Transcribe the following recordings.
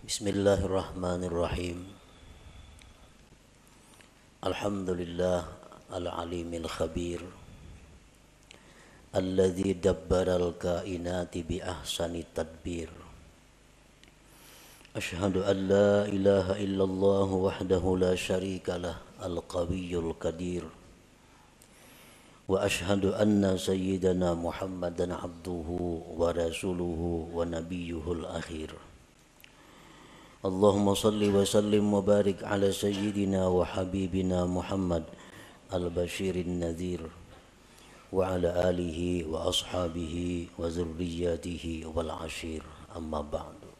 Bismillahirrahmanirrahim. Alhamdulillah al-alimil khabir alladzi dabbaral kainati bi ahsani tadbir. Ashhadu an la ilaha illallah wahdahu la syarikalah al-qawiyyul qadir. Wa ashhadu anna sayyidana Muhammadan abduhu wa rasuluhu wa nabiyyuhul akhir. Allahumma salli wa sallim wa barik ala sayyidina wa habibina Muhammad al-bashirin nadhir wa ala alihi wa ashabihi wa zurriyatihi wal ashir, amma ba'du.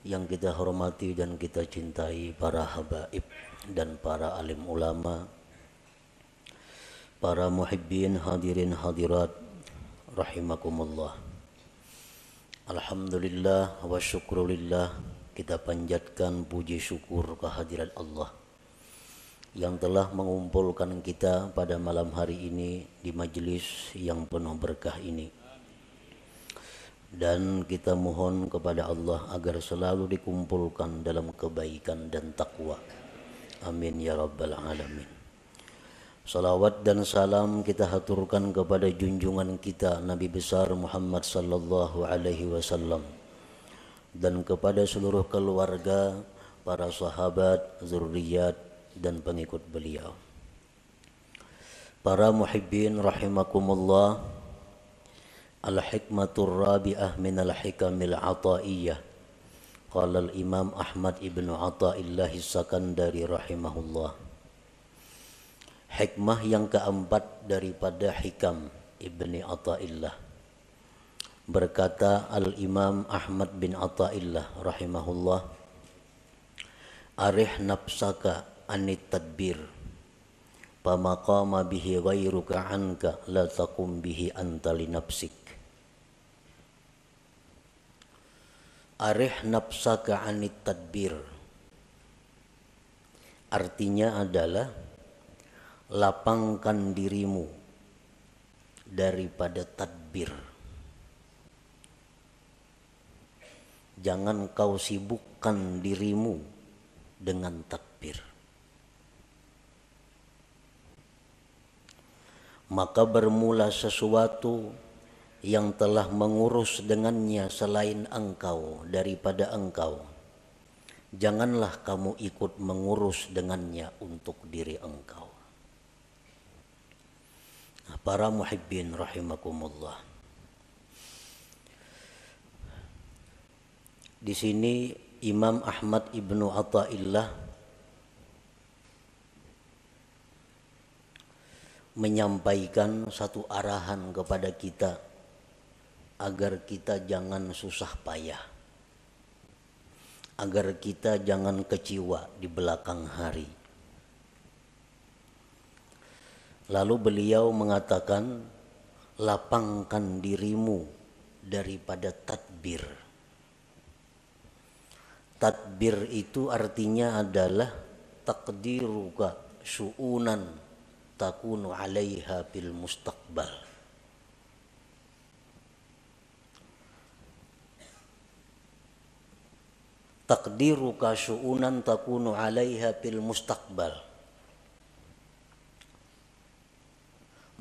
Yang kita hormati dan kita cintai para habaib dan para alim ulama, para muhibbin hadirin hadirat rahimakumullah. Alhamdulillah wa syukrulillah, kita panjatkan puji syukur kehadirat Allah yang telah mengumpulkan kita pada malam hari ini di majelis yang penuh berkah ini. Dan kita mohon kepada Allah agar selalu dikumpulkan dalam kebaikan dan takwa. Amin ya rabbal alamin. Salawat dan salam kita haturkan kepada junjungan kita Nabi besar Muhammad sallallahu alaihi wasallam dan kepada seluruh keluarga, para sahabat, zurriyat dan pengikut beliau. Para muhibbin rahimakumullah, al-hikmatur rabi'ah minal hikamil ataiyah. Qala al-Imam Ahmad ibnu Athaillah As-Sakandari rahimahullah. Hikmah yang keempat daripada hikam Ibni Athaillah. Berkata Al-Imam Ahmad bin Athaillah rahimahullah, arih nafsaka anit tadbir pamaqama bihi ghairuka anka la taqum bihi anta li nafsik. Arih nafsaka anit tadbir artinya adalah lapangkan dirimu daripada tadbir. Jangan kau sibukkan dirimu dengan tadbir. Maka bermula sesuatu yang telah mengurus dengannya selain engkau daripada engkau. Janganlah kamu ikut mengurus dengannya untuk diri engkau. Para muhibbin rahimakumullah. Di sini Imam Ahmad ibnu Athaillah menyampaikan satu arahan kepada kita agar kita jangan susah payah, agar kita jangan kecewa di belakang hari. Lalu beliau mengatakan, lapangkan dirimu daripada tadbir. Tadbir itu artinya adalah taqdiruka syu'unan takunu 'alaiha bil mustaqbal. Taqdiruka syu'unan takunu 'alaiha bil mustaqbal.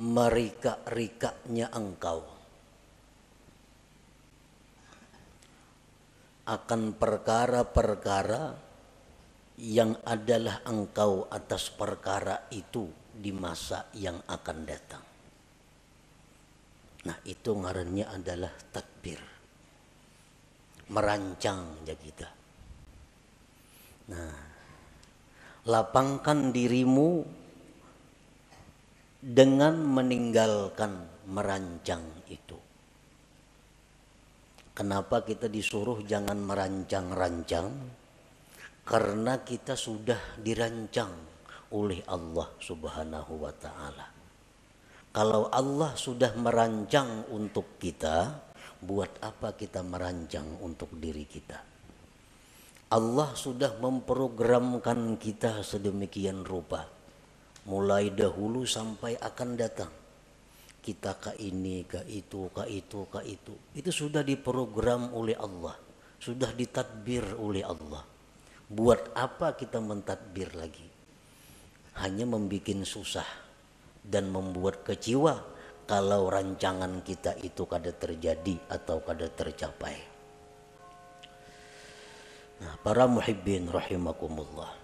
Merika-rikanya engkau akan perkara-perkara yang adalah engkau atas perkara itu di masa yang akan datang. Nah, itu ngarannya adalah tadbir, merancang ya kita. Nah, lapangkan dirimu dengan meninggalkan merancang itu. Kenapa kita disuruh jangan merancang-rancang? Karena kita sudah dirancang oleh Allah Subhanahu wa ta'ala. Kalau Allah sudah merancang untuk kita, buat apa kita merancang untuk diri kita? Allah sudah memprogramkan kita sedemikian rupa, mulai dahulu sampai akan datang. Kita ke ini, ke itu, ke itu, ke itu. Itu sudah diprogram oleh Allah. sudah ditadbir oleh Allah. Buat apa kita mentadbir lagi? Hanya membuat susah dan membuat kecewa kalau rancangan kita itu kada terjadi atau kada tercapai. Nah, para muhibbin rahimakumullah.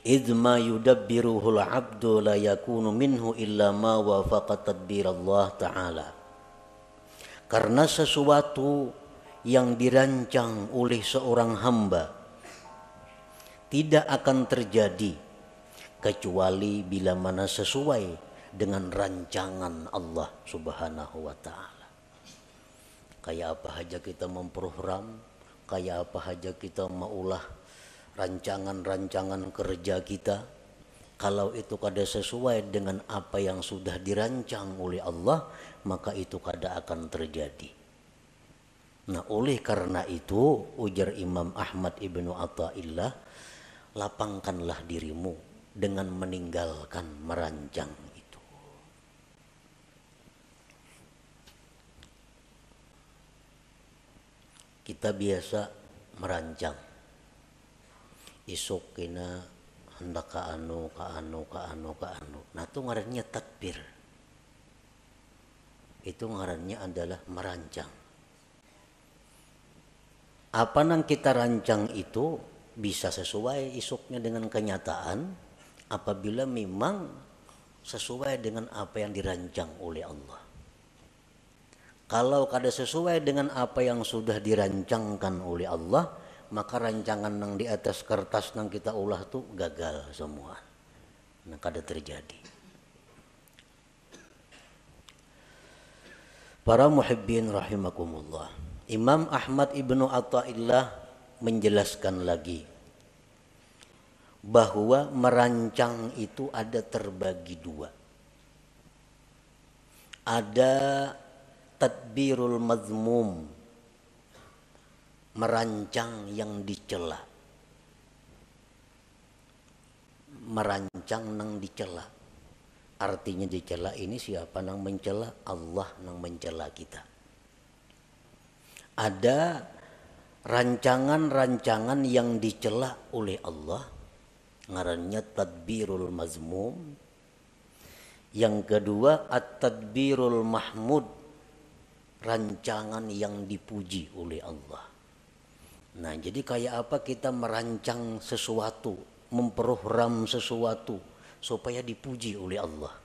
Idma yudabbiruhul abdu la yakunu minhu illa ma wafaqa tadbir Allah Ta'ala. Karena sesuatu yang dirancang oleh seorang hamba tidak akan terjadi kecuali bila mana sesuai dengan rancangan Allah Subhanahu wa Ta'ala. Kayak apa saja kita memprogram, kayak apa saja kita maulah rancangan-rancangan kerja kita, kalau itu kada sesuai dengan apa yang sudah dirancang oleh Allah, maka itu kada akan terjadi. Nah, oleh karena itu ujar Imam Ahmad ibnu Athaillah, lapangkanlah dirimu dengan meninggalkan merancang itu. Kita biasa merancang, isuk kena hendak ka anu. Nah, itu ngarannya tadbir. Itu ngarannya adalah merancang. Apa yang kita rancang itu bisa sesuai isuknya dengan kenyataan apabila memang sesuai dengan apa yang dirancang oleh Allah. Kalau kada sesuai dengan apa yang sudah dirancangkan oleh Allah, maka rancangan yang di atas kertas yang kita ulah tuh gagal semua. Nah, kada terjadi. Para muhibbin rahimakumullah. Imam Ahmad ibnu Athaillah menjelaskan lagi bahwa merancang itu ada terbagi dua. Ada tadbirul mazmum, merancang yang dicela. Merancang yang dicela. Artinya dicela ini siapa yang mencela? Allah yang mencela kita. Ada rancangan-rancangan yang dicela oleh Allah, ngarannya tadbirul mazmum. Yang kedua at-tadbirul mahmud, rancangan yang dipuji oleh Allah. Nah, jadi kayak apa kita merancang sesuatu, memprogram sesuatu supaya dipuji oleh Allah.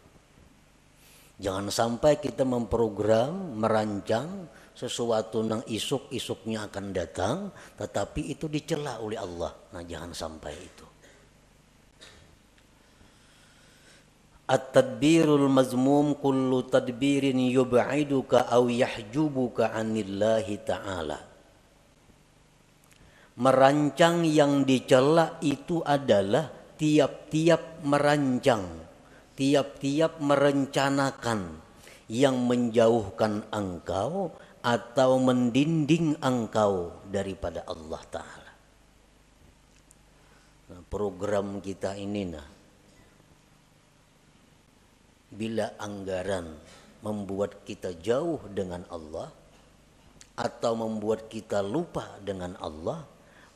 Jangan sampai kita memprogram, merancang sesuatu yang isuk-isuknya akan datang, tetapi itu dicela oleh Allah. Nah, jangan sampai itu. At-tadbirul mazmum kullu tadbirin yub'iduka aw yahjubuka 'anillahi ta'ala. Merancang yang dicela itu adalah tiap-tiap merancang, tiap-tiap merencanakan yang menjauhkan engkau atau mendinding engkau daripada Allah Ta'ala. Nah, program kita ini bila anggaran membuat kita jauh dengan Allah atau membuat kita lupa dengan Allah,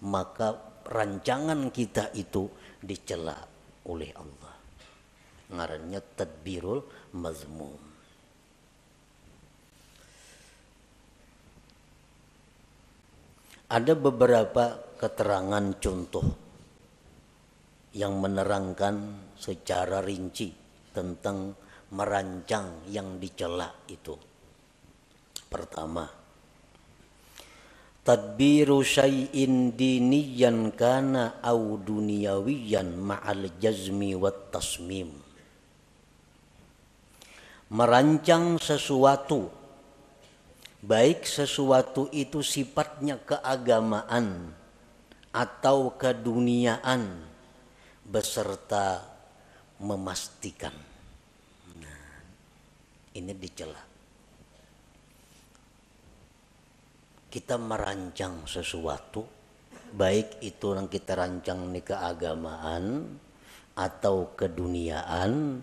maka rancangan kita itu dicela oleh Allah. Ngarannya tadbirul mazmum. Ada beberapa keterangan contoh yang menerangkan secara rinci tentang merancang yang dicela itu. Pertama, tadbiru syai'in diniyan kana au duniyawiyan ma'al jazmi wat tasmim. Merancang sesuatu, baik sesuatu itu sifatnya keagamaan atau keduniaan, beserta memastikan. Nah, ini dicela. Kita merancang sesuatu, baik itu yang kita rancang ini keagamaan atau keduniaan,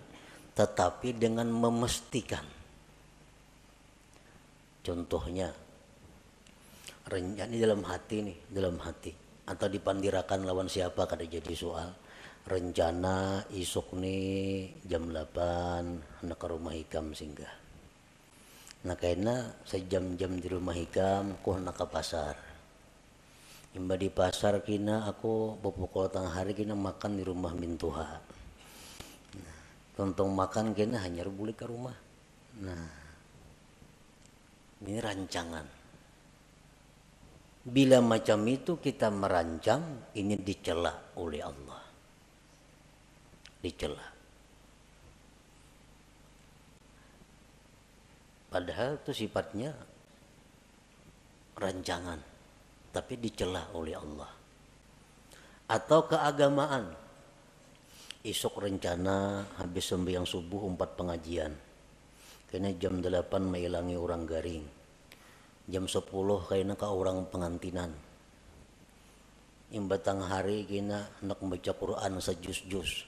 tetapi dengan memastikan. Contohnya, Rencana dalam hati nih, dalam hati. Atau dipandirakan lawan siapa kada jadi soal. Rencana isuk nih jam 8 hendak ke rumah Hikam singgah. Nah karena sejam-jam di rumah Hikam aku hendak ke pasar. Imba di pasar kina aku pukul tengah hari kina makan di rumah Mintuha. Nah, tontong makan kina hanya boleh ke rumah. Nah, ini rancangan. Bila macam itu kita merancang, ini dicela oleh Allah. Dicela. Padahal itu sifatnya rancangan, tapi dicela oleh Allah. Atau keagamaan. Esok rencana habis sembahyang subuh 4 pengajian. Karena jam 8 mailangi orang garing. Jam 10 kayaknya ke orang pengantinan. Imba tengah hari kena hendak membaca Quran sejus-jus.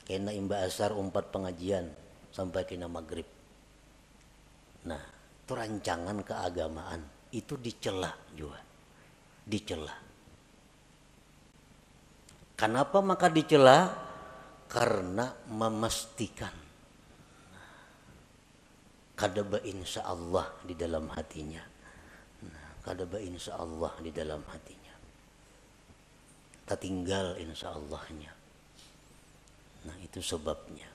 Kena imba asar 4 pengajian sampai kena maghrib. Nah, itu rancangan keagamaan. Itu dicela juga. Dicela. Kenapa maka dicela? Karena memastikan kadaba insya Allah di dalam hatinya. Kadaba insya Allah di dalam hatinya. Tak tinggal insya Allahnya. Nah itu sebabnya.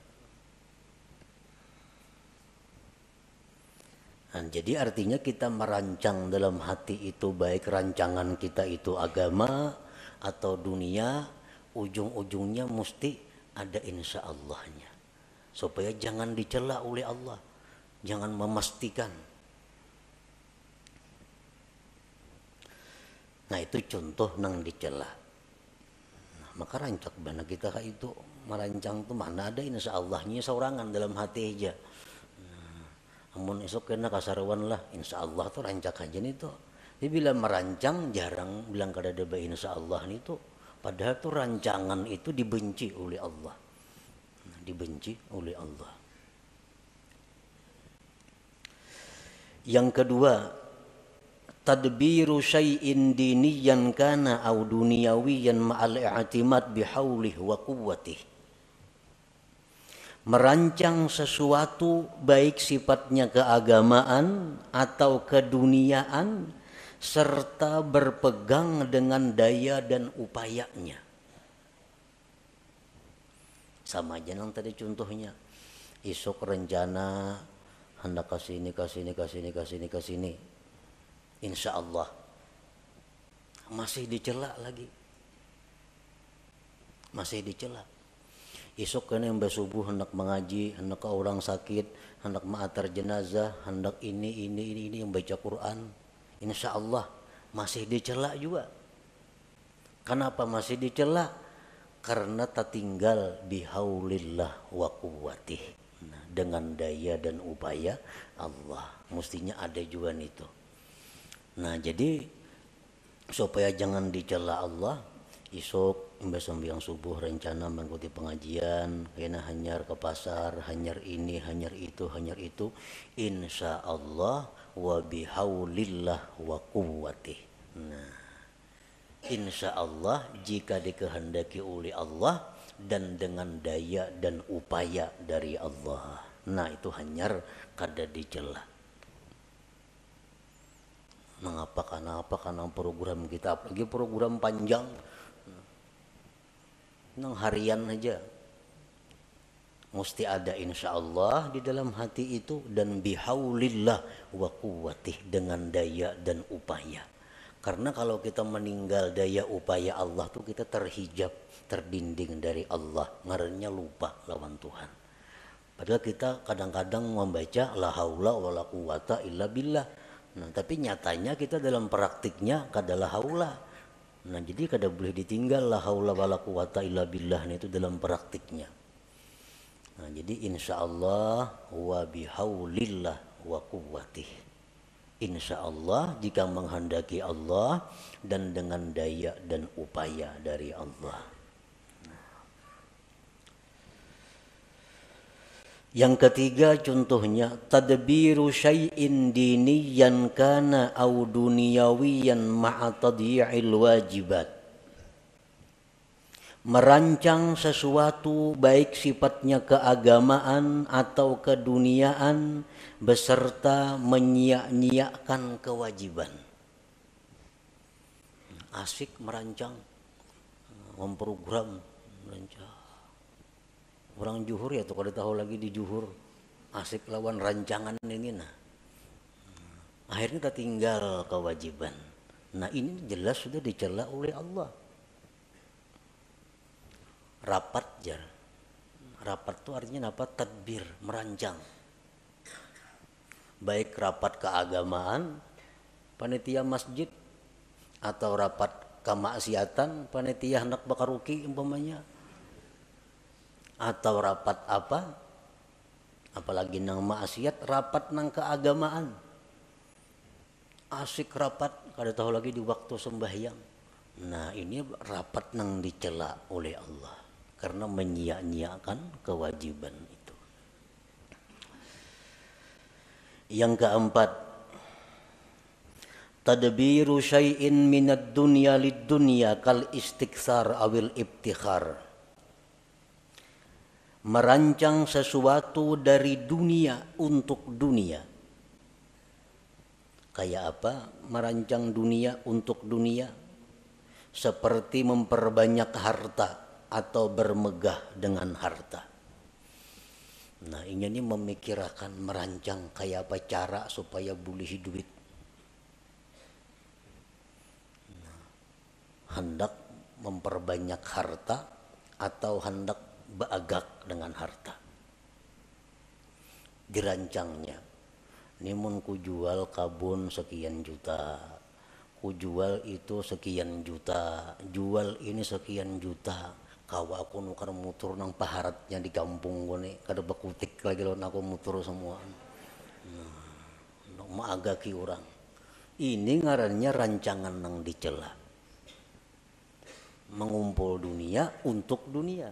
Nah, jadi artinya kita merancang dalam hati itu, baik rancangan kita itu agama atau dunia, ujung-ujungnya mesti ada insya Allahnya. Supaya jangan dicela oleh Allah. Jangan memastikan. Nah itu contoh nang dicela. Nah, maka rancak bana kita itu merancang tuh mana ada insya Allahnya seorangan dalam hati aja. Amun esok kena kasarawan lah, insya Allah tuh rancak aja nih tuh. Jadi bila merancang jarang bilang kada ada insya Allah nih tuh. Padahal tuh rancangan itu dibenci oleh Allah. Dibenci oleh Allah. Yang kedua, tadbiru syai'in diniyan kana au duniyawiyan ma'al i'timad bihaulih wa quwwatih. Merancang sesuatu baik sifatnya keagamaan atau keduniaan serta berpegang dengan daya dan upayanya. Sama aja nang tadi contohnya. Esok rencana hendak kasini. Insya Allah masih dicela lagi. Masih dicela. Esok kena yang subuh hendak mengaji, hendak ke orang sakit, hendak ma'atar jenazah, hendak ini yang baca Quran. Insya Allah masih dicela juga. Kenapa masih dicela? Karena tak tinggal bihaulillah wa quwwatih. Nah, dengan daya dan upaya Allah. Mestinya ada juga itu. Nah jadi supaya jangan dicela Allah, esok sembahyang subuh rencana mengikuti pengajian, kena hanyar ke pasar, hanyar ini, hanyar itu, insya Allah wa bihaulillah wa quwwatih. Nah, insya Allah jika dikehendaki oleh Allah dan dengan daya dan upaya dari Allah. Nah itu hanyar kada dicela. Mengapa karena program kita, apalagi program panjang, nang harian aja mesti ada insya Allah di dalam hati itu dan bihaulillah wa quwwatih dengan daya dan upaya. Karena kalau kita meninggal daya upaya Allah tuh kita terhijab, terdinding dari Allah, ngarannya lupa lawan Tuhan. Padahal kita kadang-kadang membaca la haula wala quwata illa billah. Nah, tapi nyatanya kita dalam praktiknya kada la haula. Nah, jadi kada boleh ditinggal la haula wala quwata illa billah itu dalam praktiknya. Nah, jadi insya Allah wa bihaulillah wa quwwatih. Insya Allah jika menghendaki Allah dan dengan daya dan upaya dari Allah. Yang ketiga contohnya tadbiru syai'in diniyan kana au duniyawiyan ma'a tadyi'il wajibat. Merancang sesuatu baik sifatnya keagamaan atau keduniaan beserta menyia-nyiakan kewajiban. Asik merancang, memprogram, merancang. Orang juhur ya tuh kalau tahu lagi di juhur asik lawan rancangan ini nah. Akhirnya kita tinggal kewajiban. Nah ini jelas sudah dicela oleh Allah. Rapat jar. Rapat itu artinya apa? Tadbir, merancang. Baik rapat keagamaan, panitia masjid, atau rapat kemaksiatan, panitia hendak bakaruki umpamanya. Atau rapat apa, apalagi nang maksiat, rapat nang keagamaan. Asik rapat, kada tahu lagi di waktu sembahyang. Nah ini rapat nang dicela oleh Allah karena menyia-nyiakan kewajiban itu. Yang keempat, tadbiru syai'in minad dunya lid dunya kal istiksar awil ibtikhar. Merancang sesuatu dari dunia untuk dunia. Kayak apa? Merancang dunia untuk dunia. Seperti memperbanyak harta atau bermegah dengan harta. Nah ini memikirkan, merancang kayak apa cara supaya boleh duit. Hendak memperbanyak harta atau hendak beagak dengan harta. Dirancangnya. Ini mun ku jual kabun sekian juta. Ku jual itu sekian juta. Jual ini sekian juta. Kawa aku nukar mutur nang paharatnya di kampung gue nih. Kada bekutik lagi lawan aku mutur semua. Nah, maagaki orang. Ini ngarannya rancangan nang dicela. Mengumpul dunia untuk dunia.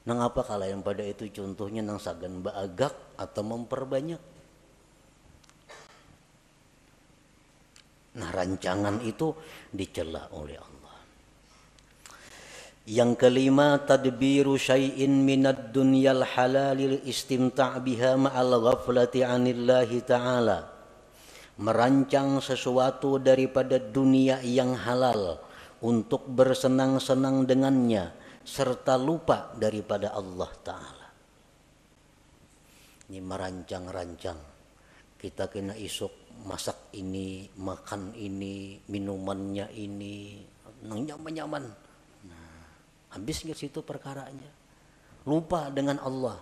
Nang apa kala yang pada itu contohnya nang sagan baagak atau memperbanyak. Nah rancangan itu dicela oleh Allah. Yang kelima tadbiru syai'in minad dunyal halalil istimta' biha ma'al ghaflati 'anillahi ta'ala. Merancang sesuatu daripada dunia yang halal untuk bersenang-senang dengannya serta lupa daripada Allah Ta'ala. Ini merancang-rancang. Kita kena isuk masak ini, makan ini, minumannya ini, nyaman-nyaman. Nah, habis ke situ perkaranya. Lupa dengan Allah.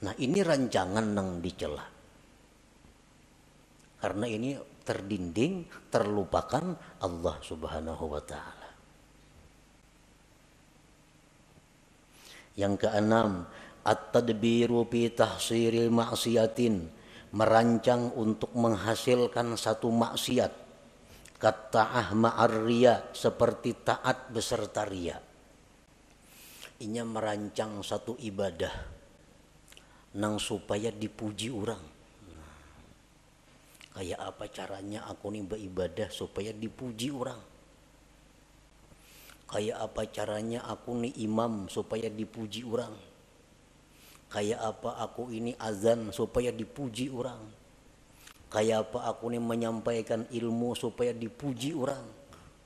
Nah ini rancangan nang dicela. Karena ini terdinding, terlupakan Allah Subhanahu wa Ta'ala. Yang keenam, at-tadbiru fi tahsiril ma'siyatin, merancang untuk menghasilkan satu maksiat. Katta'ah ma'ar riya, seperti taat beserta riya. Ini merancang satu ibadah nang supaya dipuji orang. Kayak apa caranya aku nih beribadah supaya dipuji orang? Kayak apa caranya aku nih imam supaya dipuji orang? Kayak apa aku ini azan supaya dipuji orang? Kayak apa aku nih menyampaikan ilmu supaya dipuji orang?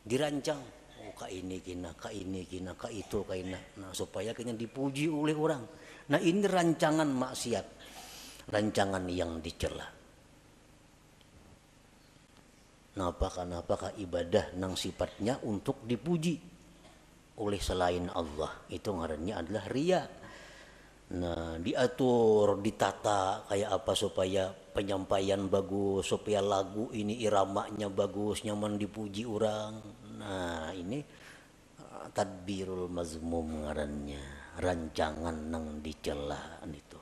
Dirancang. Oh kak ini kina, kak ini kina, kak itu kak ini. Nah supaya kena dipuji oleh orang. Nah ini rancangan maksiat. Rancangan yang dicela. Kenapa ibadah nang sifatnya untuk dipuji oleh selain Allah, itu ngarannya adalah riya. Nah diatur, ditata kayak apa supaya penyampaian bagus, supaya lagu ini iramanya bagus, nyaman dipuji orang. Nah ini tadbirul mazmum ngarannya, rancangan nang dicela itu.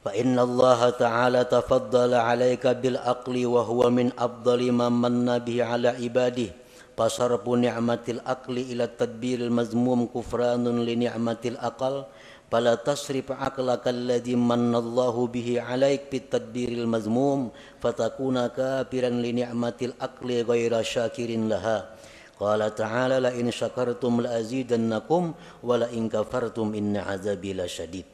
Fa inna Allah Ta'ala tafaddala 'alaika bil aqli wa huwa min afdali man manna bihi 'ala ibadihi. Fasarfu ni'matil aqli ila tadbiril mazmum kufranun li ni'matil aqal. Fala tasrif aqlaka alladhi mannallahu bihi 'alaik bit tadbiril mazmum fatakuna kafiran li ni'matil aqli ghaira syakirin laha. Qala ta'ala la in syakartum la azidannakum wa la in kafartum inna 'adzabi lasyadid.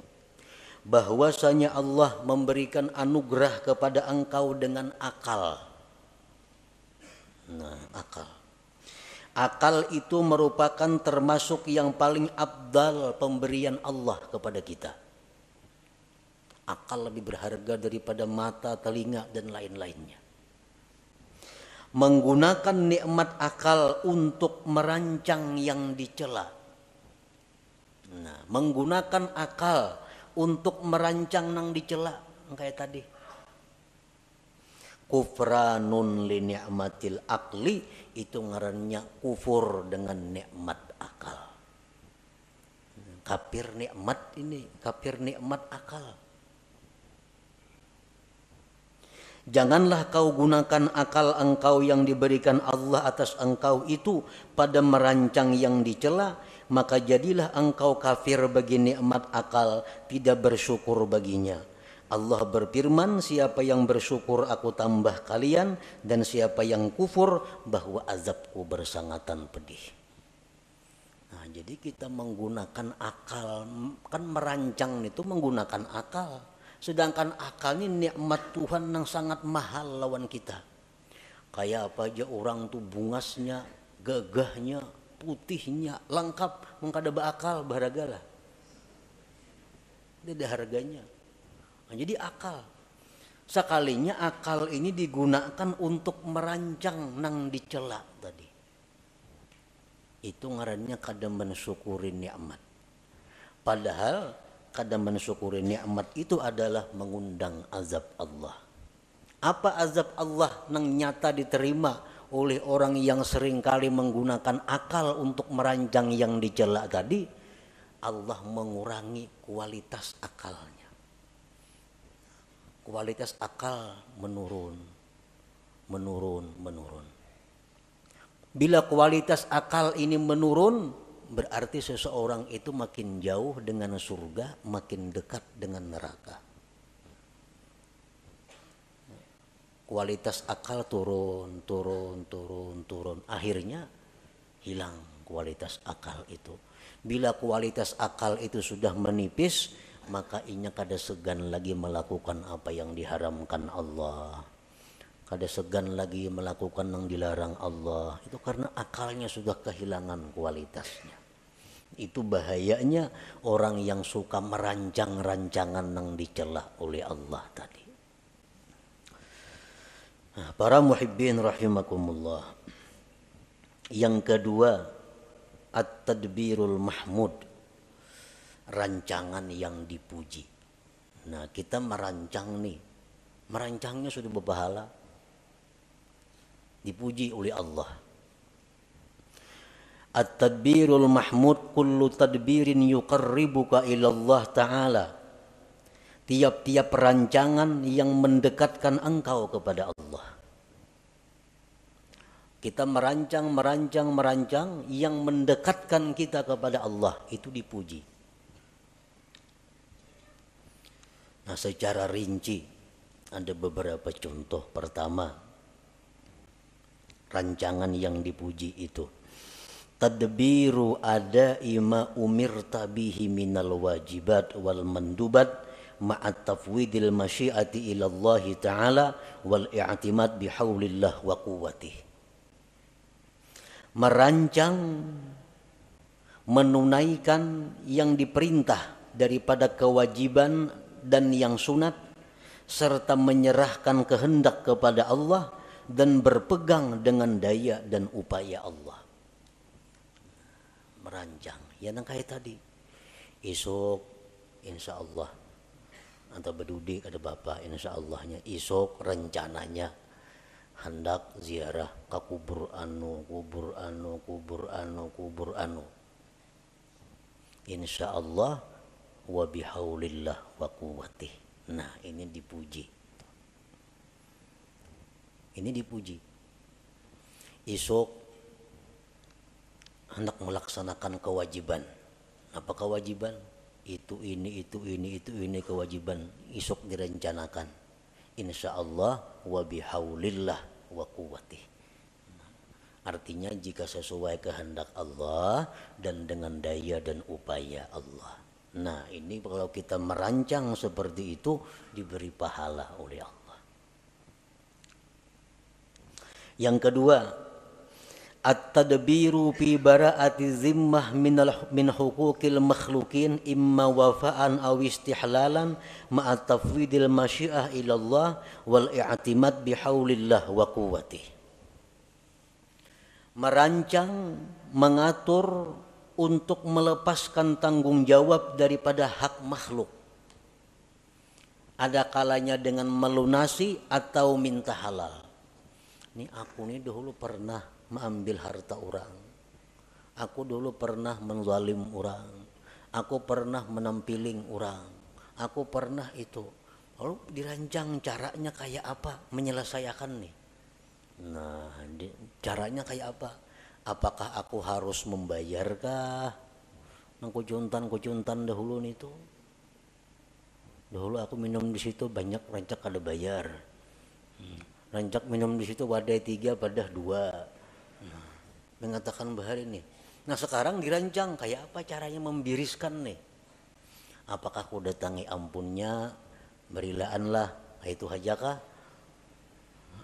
Bahwasanya Allah memberikan anugerah kepada engkau dengan akal. Nah, akal. Akal itu merupakan termasuk yang paling abdal pemberian Allah kepada kita. Akal lebih berharga daripada mata, telinga, dan lain-lainnya. Menggunakan nikmat akal untuk merancang yang dicela. Nah, menggunakan akal untuk merancang yang dicela, kayak tadi. Kufranun li ni'matil akli, itu ngarannya kufur dengan nikmat akal. Kafir nikmat ini, kafir nikmat akal. Janganlah kau gunakan akal engkau yang diberikan Allah atas engkau itu pada merancang yang dicela, maka jadilah engkau kafir bagi nikmat akal, tidak bersyukur baginya. Allah berfirman, siapa yang bersyukur aku tambah kalian, dan siapa yang kufur bahwa azabku bersangatan pedih. Nah, jadi kita menggunakan akal, kan merancang itu menggunakan akal. Sedangkan akal ini nikmat Tuhan yang sangat mahal lawan kita. Kayak apa aja orang tuh bungasnya, gagahnya, putihnya, lengkap, mengkada akal baragala. Dia ada harganya. Nah, jadi akal. Sekalinya akal ini digunakan untuk merancang nang dicela tadi. Itu ngarannya kada mensyukuri nikmat. Padahal kada mensyukuri nikmat itu adalah mengundang azab Allah. Apa azab Allah nang nyata diterima oleh orang yang seringkali menggunakan akal untuk merancang yang dicela tadi? Allah mengurangi kualitas akalnya. Kualitas akal menurun. Bila kualitas akal ini menurun, berarti seseorang itu makin jauh dengan surga, makin dekat dengan neraka. Kualitas akal turun. Akhirnya hilang kualitas akal itu. Bila kualitas akal itu sudah menipis, maka inya kada segan lagi melakukan apa yang diharamkan Allah. Kada segan lagi melakukan yang dilarang Allah. Itu karena akalnya sudah kehilangan kualitasnya. Itu bahayanya orang yang suka merancang rancangan yang dicela oleh Allah tadi. Nah, para muhibbin rahimakumullah. Yang kedua, at-tadbirul mahmud. Rancangan yang dipuji. Nah, kita merancang nih. Merancangnya sudah berpahala. Dipuji oleh Allah. At-tadbirul mahmud kullu tadbirin yuqarribuka ila Allah Ta'ala. Tiap-tiap rancangan yang mendekatkan engkau kepada Allah. Kita merancang yang mendekatkan kita kepada Allah, itu dipuji. Nah, secara rinci ada beberapa contoh. Pertama, rancangan yang dipuji itu tadbiru ada ima umirta bihi minal wajibat wal mandubat ma'at tafwidil masyiati ila Allah Ta'ala wal i'timad bihaulillah wa quwwatih. Merancang, menunaikan yang diperintah daripada kewajiban dan yang sunat, serta menyerahkan kehendak kepada Allah dan berpegang dengan daya dan upaya Allah. Merancang, ya nang kayak tadi. Esok insya Allah atau berdudik ada bapak insya Allahnya. Esok rencananya hendak ziarah ke kubur anu. Insya Allah wa bihaulillah wa quwwatih. Nah, ini dipuji. Esok hendak melaksanakan kewajiban. Apa kewajiban? Itu ini kewajiban isuk direncanakan. Insya Allah wa bihaulillah wa quwwatih. Artinya jika sesuai kehendak Allah dan dengan daya dan upaya Allah. Nah ini kalau kita merancang seperti itu diberi pahala oleh Allah. Yang kedua, at-tadbiru fi bara'ati zimmah min huquqil makhlukin imma wafa'an aw istihlalan ma'a tafwidil masyiah ila Allah wal i'timad bihaulillah wa quwwatih. Merancang, mengatur untuk melepaskan tanggung jawab daripada hak makhluk. Ada kalanya dengan melunasi atau minta halal. Ini aku nih dulu pernah mengambil harta orang. Aku dulu pernah menzalim orang. Aku pernah menampiling orang. Aku pernah itu. Lalu dirancang caranya kayak apa menyelesaikan nih. Nah, caranya kayak apa? Apakah aku harus membayarkah? Nang kucuntan dahulu nih tuh. Dahulu aku minum di situ banyak rancak ada bayar. Rancak minum di situ wadai 3 padah 2. Nah, mengatakan bahar ini. Nah sekarang dirancang kayak apa caranya membiriskan nih. Apakah aku datangi ampunnya, berilaanlah, itu hajakah?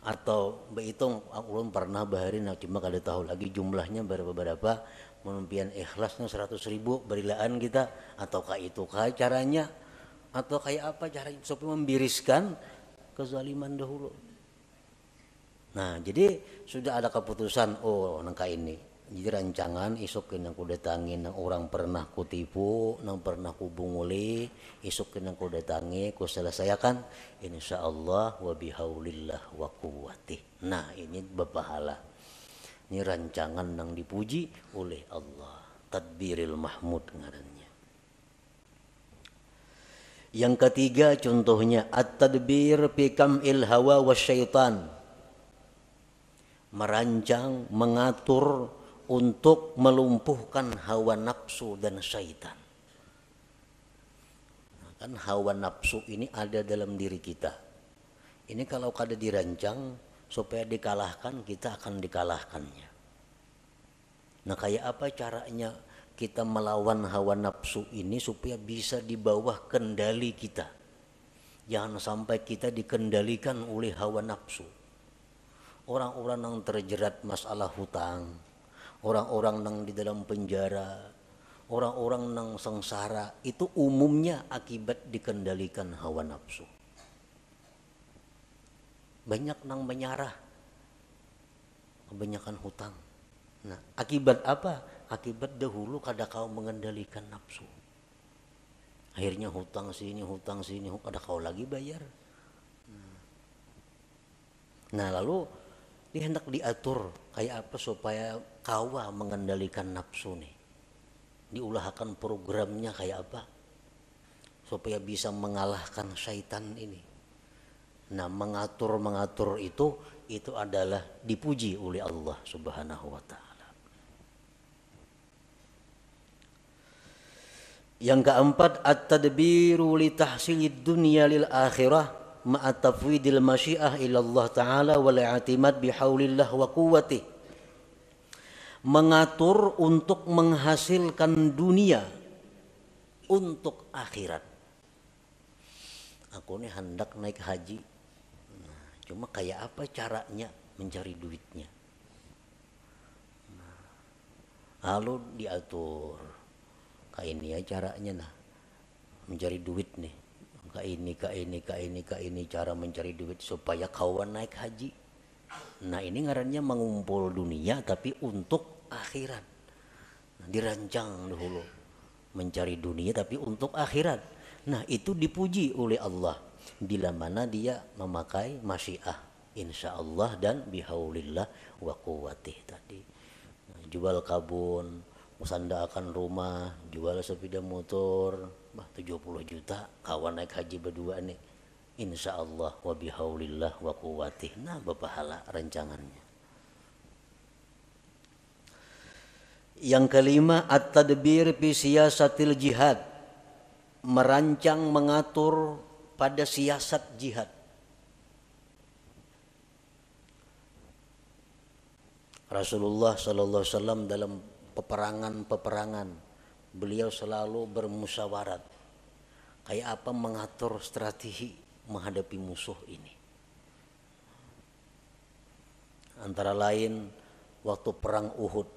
Atau berhitung ulun pernah baharin cuma kada tahu lagi jumlahnya berapa menumpian ikhlasnya 100.000 berilaan kita ataukah itu kah caranya atau kayak apa caranya supaya membiriskan kezaliman dahulu. Nah jadi sudah ada keputusan nangka ini. Jadi rancangan isukin yang ku datangin nang orang pernah ku tipu, nang pernah ku bunguli, isukin yang ku datangi, ku selesaikan insyaallah wa bihaulillah wa quwwatih. Nah, ini berpahala. Ini rancangan nang dipuji oleh Allah. Tadbiril Mahmud ngarannya. Yang ketiga contohnya at-tadbir fi kam'il hawa wasyaitan. Merancang, mengatur untuk melumpuhkan hawa nafsu dan syaitan. Nah, kan hawa nafsu ini ada dalam diri kita. Ini kalau kada dirancang supaya dikalahkan, kita akan dikalahkannya. Nah kayak apa caranya kita melawan hawa nafsu ini supaya bisa di bawah kendali kita. Jangan sampai kita dikendalikan oleh hawa nafsu. Orang-orang yang terjerat masalah hutang, orang-orang yang di dalam penjara, orang-orang yang sengsara itu umumnya akibat dikendalikan hawa nafsu. Banyak nang menyarah, kebanyakan hutang. Nah, akibat apa? Akibat dahulu kada kau mengendalikan nafsu. Akhirnya hutang sini, kada kau lagi bayar. Nah, lalu hendak diatur kayak apa supaya kawa mengendalikan nafsu nih. Diulahkan programnya kayak apa supaya bisa mengalahkan syaitan ini. Nah mengatur itu adalah dipuji oleh Allah Subhanahu wa ta'ala. Yang keempat at-tadbiru li tahsilid dunya lil akhirah ma'a tafwidil masyiah ila Allah ta'ala wal i'timad bihaulillah wa quwwatih. Mengatur untuk menghasilkan dunia untuk akhirat. Aku ini hendak naik haji. Nah, cuma kayak apa caranya mencari duitnya? Nah, lalu diatur. Kayak ini ya caranya nah. Mencari duit nih. Kayak ini cara mencari duit supaya kawan naik haji. Nah ini ngarannya mengumpul dunia tapi untuk akhirat. Nah, dirancang dahulu mencari dunia tapi untuk akhirat. Nah itu dipuji oleh Allah bila mana dia memakai masyiah insyaallah dan bihaulillah wa quwwatih tadi. Nah, jual kabun, musandakan rumah, jual sepeda motor, 70 juta kawan naik haji berdua nih. Insyaallah wa bihaulillah wa quwwatih. Nah berpahala rancangannya. Yang kelima, at-tadbir fi siyasatil jihad, merancang mengatur pada siasat jihad. Rasulullah sallallahu alaihi wasallam dalam peperangan beliau selalu bermusyawarat kayak apa mengatur strategi menghadapi musuh ini. Antara lain waktu perang Uhud,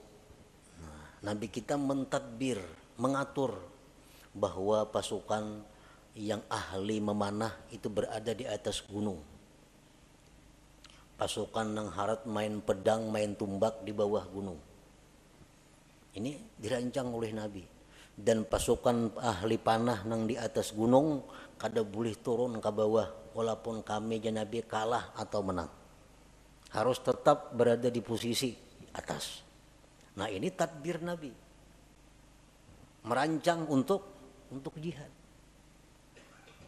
Nabi kita mentadbir, mengatur bahwa pasukan yang ahli memanah itu berada di atas gunung. Pasukan yang harat main pedang, main tumbak di bawah gunung. Ini dirancang oleh Nabi. Dan pasukan ahli panah yang di atas gunung kada boleh turun ke bawah walaupun kami dan Nabi kalah atau menang. Harus tetap berada di posisi atas. Nah, ini tadbir Nabi. Merancang untuk jihad.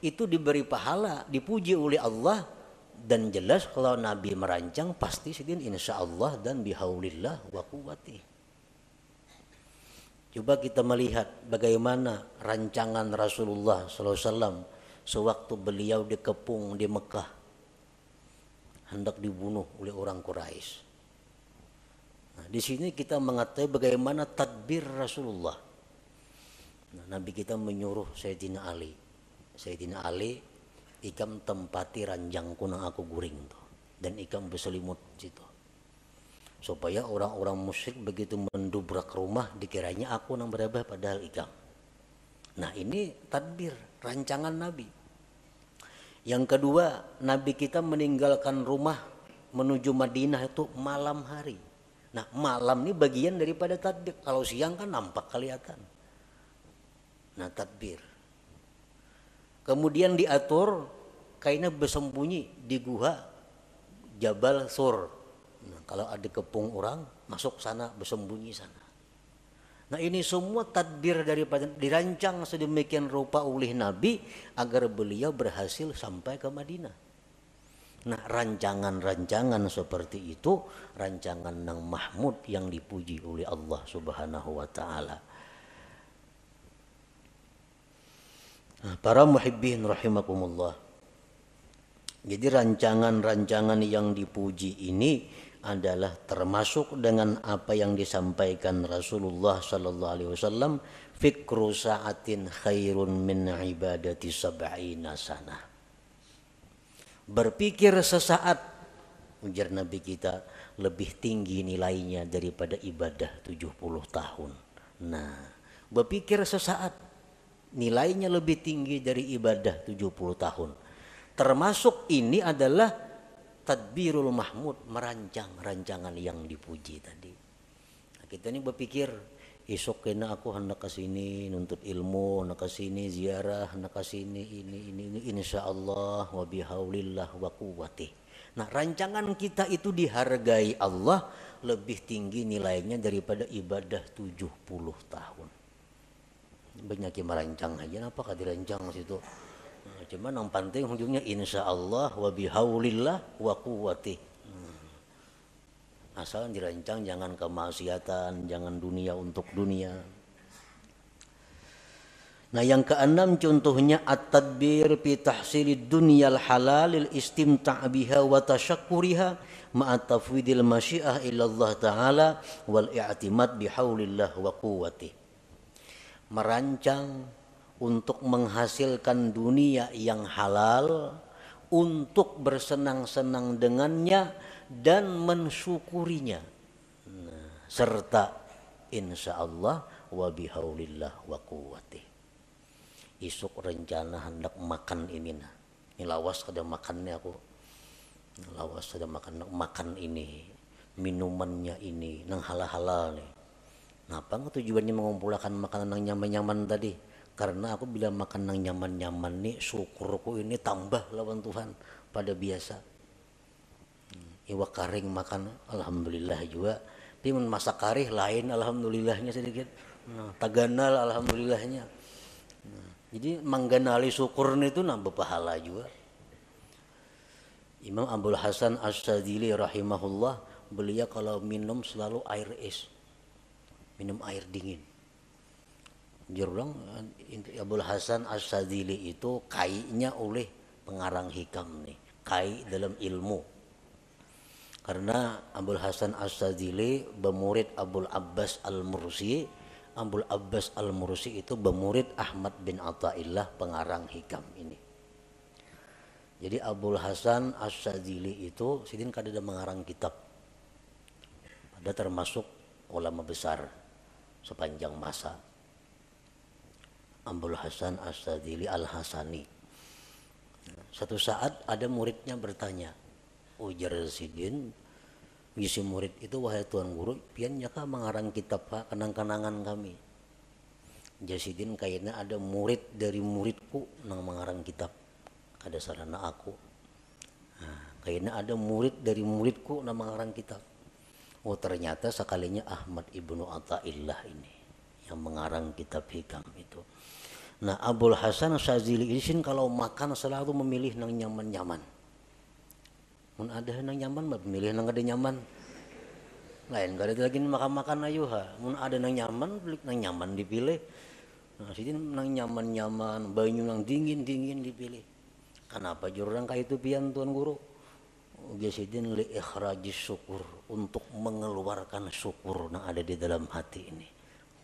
Itu diberi pahala, dipuji oleh Allah. Dan jelas kalau Nabi merancang pasti sidin insyaallah dan bihaulillah wa quwwati. Coba kita melihat bagaimana rancangan Rasulullah SAW sewaktu beliau dikepung di Mekah, hendak dibunuh oleh orang Quraisy. Nah, di sini kita mengetahui bagaimana tadbir Rasulullah. Nah, Nabi kita menyuruh Sayyidina Ali, ikam tempati ranjangku nang aku guring tuh, dan ikam berselimut situ, supaya orang-orang musyrik begitu mendubrak rumah dikiranya aku nang berada padahal ikam. Nah, ini tadbir, rancangan Nabi. Yang kedua, Nabi kita meninggalkan rumah menuju Madinah itu malam hari. Nah, malam ini bagian daripada tadbir. Kalau siang kan nampak kelihatan. Nah, tadbir. Kemudian diatur kainnya bersembunyi di gua Jabal Sur. Nah, kalau ada kepung orang masuk sana, bersembunyi sana. Nah, ini semua tadbir daripada dirancang sedemikian rupa oleh Nabi agar beliau berhasil sampai ke Madinah. Nah, rancangan-rancangan seperti itu rancangan yang mahmud yang dipuji oleh Allah Subhanahu wa taala. Para muhibbin rahimakumullah. Jadi rancangan-rancangan yang dipuji ini adalah termasuk dengan apa yang disampaikan Rasulullah sallallahu alaihi wasallam, fikru sa'atin khairun min ibadati sab'ina sanah. Berpikir sesaat, ujar Nabi kita, lebih tinggi nilainya daripada ibadah 70 tahun. Nah, berpikir sesaat nilainya lebih tinggi dari ibadah 70 tahun. Termasuk ini adalah tadbirul mahmud, merancang rancangan yang dipuji tadi. Nah, kita ini berpikir esok kena aku hendak ke sini nuntut ilmu, hendak ke sini ziarah, hendak ke sini ini insyaallah wa bihaulillah wa quwwati. Nah, rancangan kita itu dihargai Allah lebih tinggi nilainya daripada ibadah 70 tahun. Banyak yang merancang aja, apakah dirancang situ. Nah, cuman yang penting ujungnya insyaallah wa bihaulillah wa quwwati. Asal dirancang jangan kemaksiatan, jangan dunia untuk dunia. Nah, yang keenam contohnya at-tadbir fi tahsilid dunyal halalil istimta' biha wa tasyakkuriha ma'a tafwidil masyiah ila Allah taala wal i'timad bihaulillah wa quwwati. Merancang untuk menghasilkan dunia yang halal, untuk bersenang-senang dengannya dan mensyukurinya. Nah, serta insyaallah wa bihaulillah wa quwwati. Isuk rencana hendak makan ini nah. Ini lawas kada makannya aku. Lawas kada makan ini, minumannya ini nang halal-halal nih. Kenapa tujuannya mengumpulkan makanan yang nyaman-nyaman tadi? Karena aku bila makan yang nyaman-nyaman nih, syukurku ini tambah lawan Tuhan pada biasa. Iwak karing makan, alhamdulillah juga. Tapi masak karih lain, alhamdulillahnya sedikit. Nah, taganal, alhamdulillahnya. Nah, jadi mengganali syukur itu nambah pahala juga. Imam Abdul Hasan As-Sadili rahimahullah, beliau kalau minum selalu air es. minum air dingin. Jurang Abul Hasan As-Sadzili itu kainya oleh pengarang hikam nih, kai dalam ilmu. Karena Abul Hasan As-Sadzili bermurid Abul Abbas Al-Mursi. Abul Abbas Al-Mursi itu bermurid Ahmad bin Athaillah pengarang hikam ini. Jadi Abul Hasan As-Sadzili itu sidin kada mengarang kitab. Ada termasuk ulama besar sepanjang masa. Abul Hasan As-Sadzili Al-Hasani. Satu saat ada muridnya bertanya, ujar sidin, isi murid itu, wahai tuan guru, pian nyaka mengarang kitab pak kenang-kenangan kami. Jasidin kayaknya ada murid dari muridku nang mengarang kitab, kada sarana aku. Kayaknya ada murid dari muridku nang mengarang kitab. Oh ternyata sekalinya Ahmad ibnu Athaillah ini yang mengarang kitab hikam itu. Nah Abul Hasan Sadzili ini kalau makan selalu memilih nang nyaman-nyaman. Mun ada nang nyaman memilih nang ada nyaman. Lain kada lagi makan-makan ayuha. Mun ada nang nyaman, beli nang nyaman dipilih. Nah sini nang nyaman-nyaman, banyu nang dingin-dingin dipilih. Kenapa jurang kayak itu pian tuan guru? Biasidin li ikhrajis syukur, untuk mengeluarkan syukur yang ada di dalam hati ini.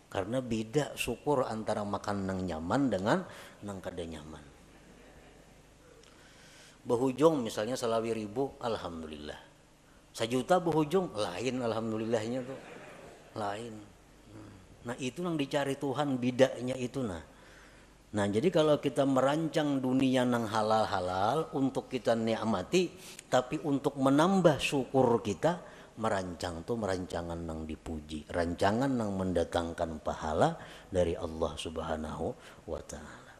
Karena beda syukur antara makan nang nyaman dengan nang kada nyaman. Behujung misalnya selawi ribu, alhamdulillah. 1 juta behujung, lain alhamdulillahnya tuh, lain. Nah itu yang dicari Tuhan, bidanya itu nah. Nah jadi kalau kita merancang dunia nang halal-halal untuk kita nikmati, tapi untuk menambah syukur kita, merancang tuh merancangan nang dipuji, rancangan nang mendatangkan pahala dari Allah Subhanahu wa Ta'ala.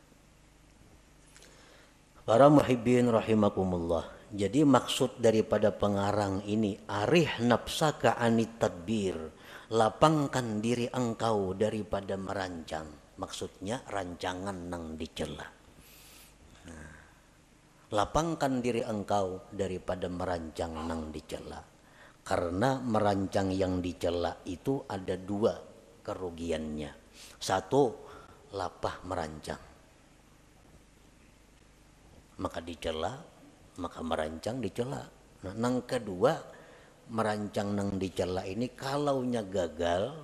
Para muhibbin rahimakumullah. Jadi maksud daripada pengarang ini, arih nafsaka anit tadbir, lapangkan diri engkau daripada merancang. Maksudnya rancangan nang dicela. Nah, lapangkan diri engkau daripada merancang nang dicela. Karena merancang yang dicela itu ada 2 kerugiannya. 1, lapah merancang. Maka dicela, maka merancang dicela. Nah, nang kedua, merancang nang dicela ini kalaunya gagal,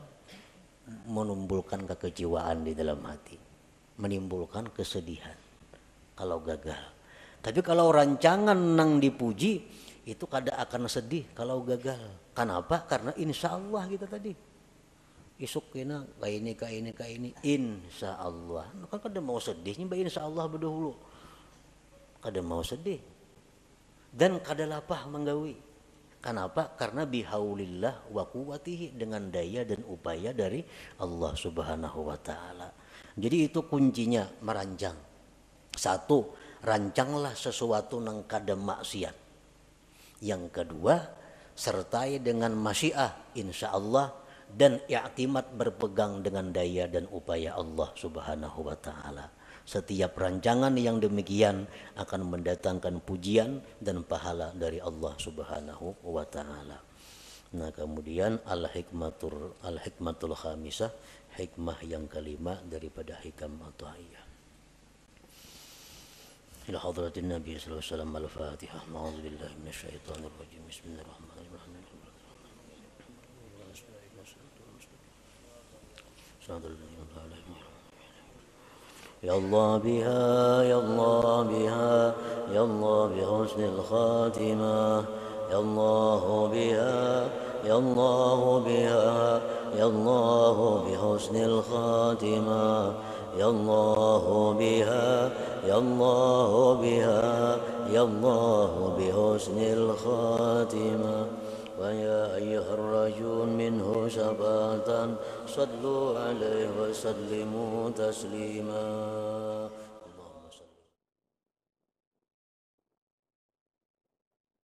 menimbulkan kekecewaan di dalam hati, menimbulkan kesedihan kalau gagal. Tapi kalau rancangan nang dipuji itu kada akan sedih kalau gagal. Kenapa? Karena insya Allah kita tadi isuk kena kayak ini insya Allah. Kan kada mau sedihnya insya Allah berdahulu, kada mau sedih dan kada lapah menggawi. Kenapa? Karena bihaulillah wa quwwatihi, dengan daya dan upaya dari Allah Subhanahu wa Ta'ala. Jadi itu kuncinya merancang. 1, rancanglah sesuatu nang kada maksiat. Yang kedua, sertai dengan masyiah insya Allah dan i'timad berpegang dengan daya dan upaya Allah Subhanahu wa Ta'ala. Setiap rancangan yang demikian akan mendatangkan pujian dan pahala dari Allah Subhanahu wa Ta'ala. Nah kemudian al-hikmatul khamisah, hikmah yang kelima daripada hikam Athaiyah. Ila hadratin Nabi sallallahu alaihi wasallam, al-Fatihah. A'udzu billahi minasyaitonir rajim. Bismillahirrahmanirrahim. Ya Allah biha, ya Allah biha, ya Allah bi husnil khatimah. Ya Allah biha, ya Allah biha, ya Allah bi husnil khatimah. Ya Allah biha, ya Allah biha, ya Allah bi husnil khatimah. ويا أيها الرجل منه شفاعة صلوا عليه وسلموا تسليما.